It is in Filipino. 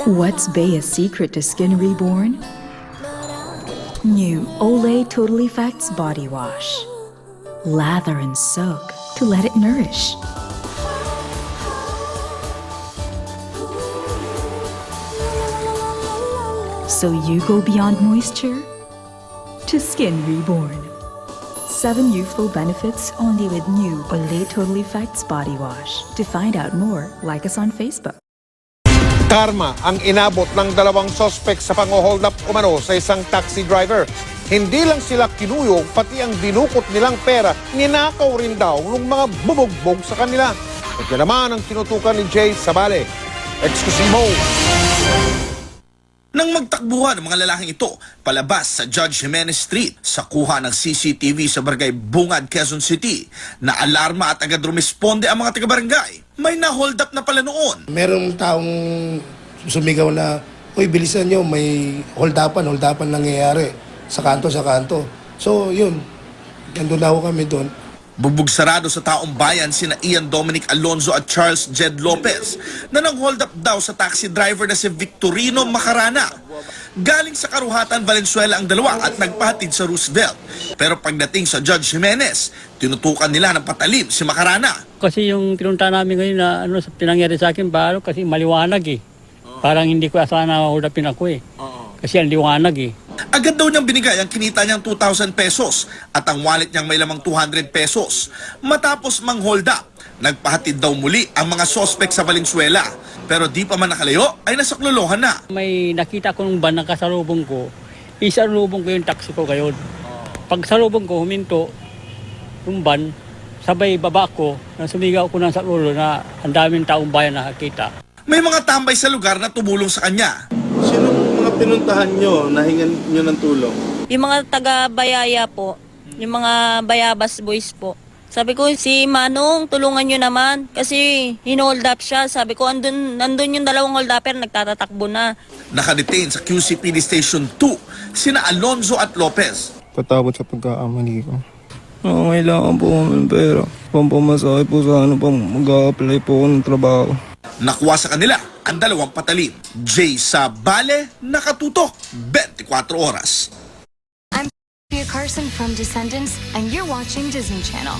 What's Bea's secret to Skin Reborn? New Olay Total Effects Body Wash. Lather and soak to let it nourish. So you go beyond moisture to Skin Reborn. 7 youthful benefits only with new Olay Total Effects Body Wash. To find out more, like us on Facebook. Karma ang inabot ng dalawang sospek sa pang-hold up umano sa isang taxi driver. Hindi lang sila kinuyog, pati ang dinukot nilang pera, ninakaw rin daw ng mga bubugbog sa kanila. Ito naman ang tinutukan ni Jay Sabale. Eksklusibo! Nang magtakbuhan ng mga lalaking ito palabas sa Judge Jimenez Street sa kuha ng CCTV sa Barangay Bungad, Quezon City, na alarma at agad rumisponde ang mga taga-barangay. May na-hold up na pala noon. Merong taong sumigaw na, uy, bilisan nyo, may hold-upan nangyayari sa kanto. So, yun, nandun na ako kami doon. Bugbog sarado sa taong bayan sina Ian Dominic Alonzo at Charles Jed Lopez na nang-hold up daw sa taxi driver na si Victorino Macarana. Galing sa Karuhatan, Valenzuela ang dalawa at nagpahatid sa Roosevelt. Pero pagdating sa Judge Jimenez, tinutukan nila ng patalim si Macarana. Kasi yung pinunta namin ngayon na sa pinangyari sa akin, baro kasi maliwanag eh. Parang hindi ko asahan na hold upin ako eh. Kasi ang liwanag eh. Agad daw niyang binigay ang kinita niyang 2,000 pesos at ang wallet niyang may lamang 200 pesos. Matapos mang-hold up, nagpahatid daw muli ang mga sospek sa Valenzuela. Pero di pa man nakalayo ay nasaklolohan na. May nakita ko nung van na kasalubong ko, isalubong ko yung taxi ko ngayon. Pag salubong ko, huminto yung van, sabay baba ko, na sumigaw ko ng salulo na ang daming taong bayan nakakita. May mga tambay sa lugar na tumulong sa kanya. Sinong mga pinuntahan nyo, nahingan nyo ng tulong? Yung mga taga-bayaya po, yung mga bayabas boys po. Sabi ko, si Manong, tulungan nyo naman. Kasi hinold up siya. Sabi ko, andun yung dalawang hold upper, nagtatatakbo na. Nakadetain sa QCPD Station 2, sina Alonzo at Lopez. Patawad sa pagkakamali ko. Kailangan po ng pera. Pampamasahe po sa pang mag-a-apply po ako ng trabaho. Nakuha sa kanila ang dalawang patalim. Jay Sabale, nakatutok 24 oras. I'm Sophia Carson from Descendants, and you're watching Disney Channel.